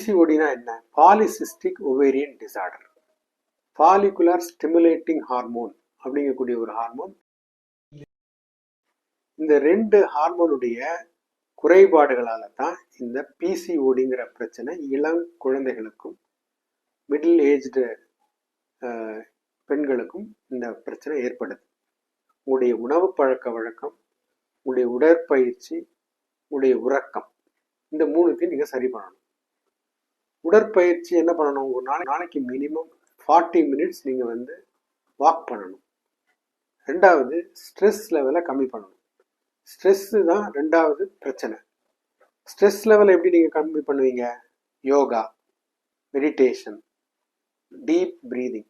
பிசிஓடினா என்ன? Polycystic ovarian disorder. Follicular stimulating hormone அப்படிங்கக்கூடிய ஒரு ஹார்மோன். இந்த 2 ஹார்மோனுடைய குறைபாடுகளால தான் இந்த பிசிஓடிங்கிற பிரச்சனை இளம் குழந்தைகளுக்கும் மிடில் ஏஜ்டு பெண்களுக்கும் இந்த பிரச்சனை ஏற்படுது. உங்களுடைய உணவு பழக்க வழக்கம், உங்களுடைய உடற்பயிற்சி, உங்களுடைய உறக்கம், இந்த 3த்தையும் நீங்கள் சரி பண்ணணும். உடற்பயிற்சி என்ன பண்ணணும்? ஒரு நாளைக்கு மினிமம் 40 மினிட்ஸ் நீங்கள் வாக் பண்ணணும். 2வது ஸ்ட்ரெஸ் லெவலை கம்மி பண்ணணும். ஸ்ட்ரெஸ்ஸு தான் 2வது பிரச்சனை. ஸ்ட்ரெஸ் லெவலை எப்படி நீங்கள் கம்மி பண்ணுவீங்க? யோகா, மெடிடேஷன், டீப் ப்ரீதிங்,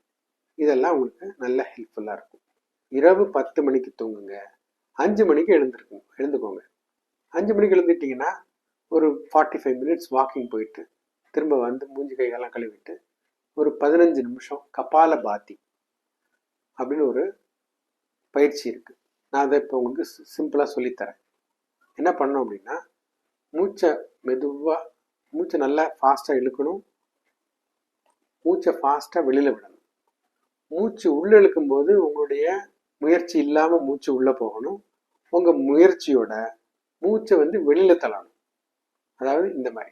இதெல்லாம் உங்களுக்கு நல்ல ஹெல்ப்ஃபுல்லாக இருக்கும். இரவு 10 மணிக்கு தூங்குங்க, 5 மணிக்கு எழுந்துக்கோங்க. 5 மணிக்கு எழுந்துட்டிங்கன்னா ஒரு 45 மினிட்ஸ் வாக்கிங் போயிட்டு திரும்ப மூஞ்சி கைகள்லாம் கழுவிட்டு ஒரு 15 நிமிஷம் கபால பாத்தி அப்படின்னு ஒரு பயிற்சி இருக்குது. நான் அதை இப்போ உங்களுக்கு சிம்பிளாக சொல்லித்தரேன். என்ன பண்ணணும் அப்படின்னா, மூச்சை நல்லா ஃபாஸ்ட்டாக இழுக்கணும், மூச்சை ஃபாஸ்ட்டாக வெளியில் விடணும். மூச்சு உள்ளே இழுக்கும்போது உங்களுடைய முயற்சி இல்லாமல் மூச்சு உள்ளே போகணும். உங்கள் முயற்சியோட மூச்சை வெளியில் தள்ளணும். அதாவது இந்த மாதிரி.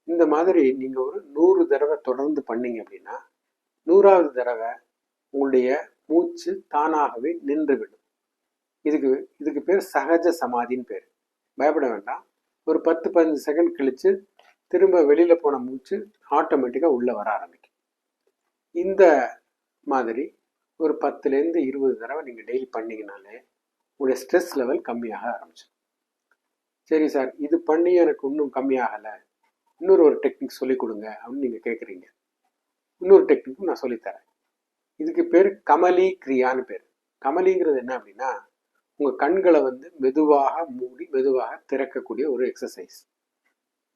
இந்த மாதிரி நீங்கள் ஒரு 100 தடவை தொடர்ந்து பண்ணீங்க அப்படின்னா 100வது தடவை உங்களுடைய மூச்சு தானாகவே நின்றுவிடும். இதுக்கு பேர் சகஜ சமாதின்னு பேர். பயப்பட வேண்டாம். ஒரு 10-15 செகண்ட் கழித்து திரும்ப வெளியில் போன மூச்சு ஆட்டோமேட்டிக்காக உள்ளே வர ஆரம்பிக்கும். இந்த மாதிரி ஒரு 10லேருந்து 20 தடவை நீங்கள் டெய்லி பண்ணிங்கனாலே உங்களுடைய ஸ்ட்ரெஸ் லெவல் கம்மியாக ஆரம்பிச்சிடும். சரி சார், இது பண்ணி எனக்கு இன்னும் கம்மியாகலை, இன்னொரு டெக்னிக் சொல்லிக் கொடுங்க அப்படின்னு நீங்கள் கேட்குறீங்க. இன்னொரு டெக்னிக்கும் நான் சொல்லித்தரேன். இதுக்கு பேர் கமலி கிரியான்னு பேர். கமலிங்கிறது என்ன அப்படின்னா, உங்கள் கண்களை மெதுவாக மூடி மெதுவாக திறக்கக்கூடிய ஒரு எக்ஸசைஸ்.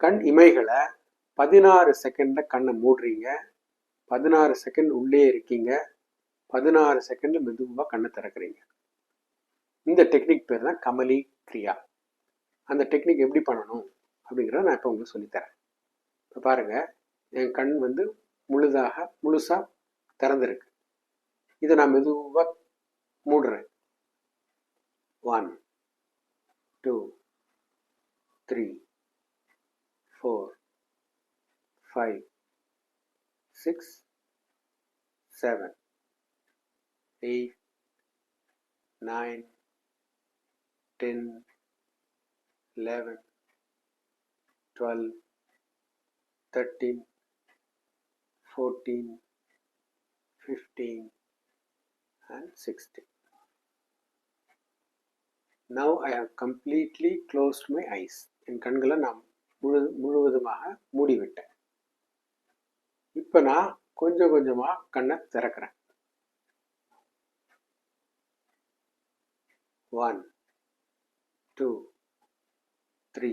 கண் இமைகளை 16 செகண்டில் கண்ணை மூடுறீங்க, 16 செகண்ட் உள்ளே இருக்கீங்க, 16 செகண்டில் மெதுவாக கண்ணை திறக்கிறீங்க. இந்த டெக்னிக் பேர் தான் கமலி கிரியா. அந்த டெக்னிக் எப்படி பண்ணணும் அப்படிங்கிறத நான் இப்போ உங்களுக்கு சொல்லித்தரேன். இப்போ பாருங்கள், என் கண் முழுசாக திறந்துருக்கு. இதை நான் மெதுவாக மூடுறேன். 1 2 3 4 5 6 7 8 9 10 11 12 13 14 15 and 16. Now I have completely closed my eyes. என் கண்களை நான் முழுவதுமாக மூடிவிட்டேன். இப்போ நான் கொஞ்சம் கொஞ்சமாக கண்ணை திறக்கிறேன். 1 2 3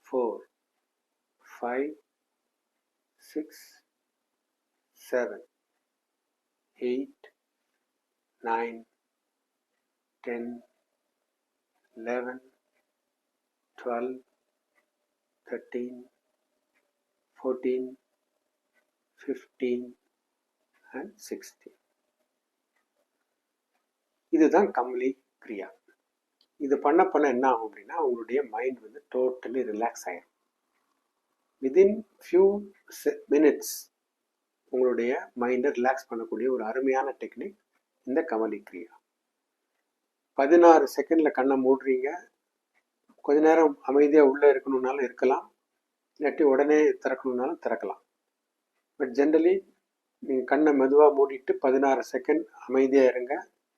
4 5 6 7 8 9 10 11 12 13 14 15 and 16. இதுதான் கமலி கிரியா. இது பண்ண என்ன ஆகும் அப்படின்னா, உங்களுடைய மைண்ட் டோட்டலி ரிலாக்ஸ் ஆகிடும். விதின் ஃபியூ மினிட்ஸ் உங்களுடைய மைண்டை ரிலாக்ஸ் பண்ணக்கூடிய ஒரு அருமையான டெக்னிக் இந்த கமலி கிரியா. 16 செகண்டில் கண்ணை மூடுறீங்க. கொஞ்ச நேரம் அமைதியாக உள்ளே இருக்கணுன்னாலும் இருக்கலாம், இல்லாட்டி உடனே திறக்கணுன்னாலும் திறக்கலாம். பட் ஜென்ரலி நீங்கள் கண்ணை மெதுவாக மூடிட்டு 16 செகண்ட் அமைதியாக இருங்க.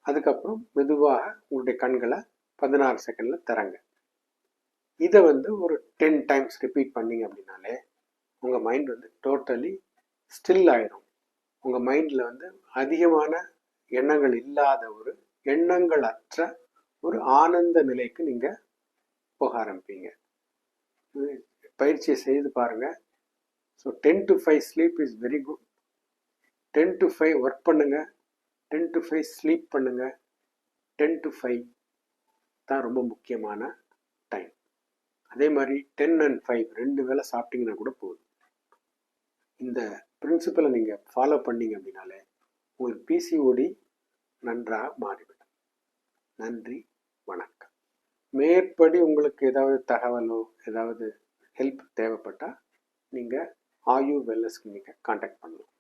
அதுக்கப்புறம் மெதுவாக உங்களுடைய கண்களை 16 செகண்டில் திறங்க. இதை ஒரு 10 டைம்ஸ் ரிப்பீட் பண்ணிங்க அப்படின்னாலே உங்கள் மைண்ட் டோட்டலி ஸ்டில் ஆயிடும். உங்கள் மைண்டில் அதிகமான எண்ணங்கள் இல்லாத ஒரு எண்ணங்கள் அற்ற ஒரு ஆனந்த நிலைக்கு நீங்கள் போக ஆரம்பிப்பீங்க. பயிற்சியை செய்து பாருங்கள். So 10 to 5 sleep is very good. 10 to 5 work பண்ணுங்கள். 10 to 5 ஸ்லீப் பண்ணுங்கள். 10 to 5 தான் ரொம்ப முக்கியமான டைம். அதே மாதிரி 10 and 5 2 வேளை சாப்பிட்டீங்கன்னா கூட போதும். இந்த பிரின்சிபலை நீங்கள் ஃபாலோ பண்ணீங்க அப்படின்னாலே உங்களுக்கு பிசிஓடி நன்றாக மாறிவிடும். நன்றி, வணக்கம். மேற்படி உங்களுக்கு ஏதாவது தகவலோ ஏதாவது ஹெல்ப் தேவைப்பட்டால் நீங்கள் ஆயு வெல்னஸ் கிளினிக்கை கான்டாக்ட் பண்ணலாம்.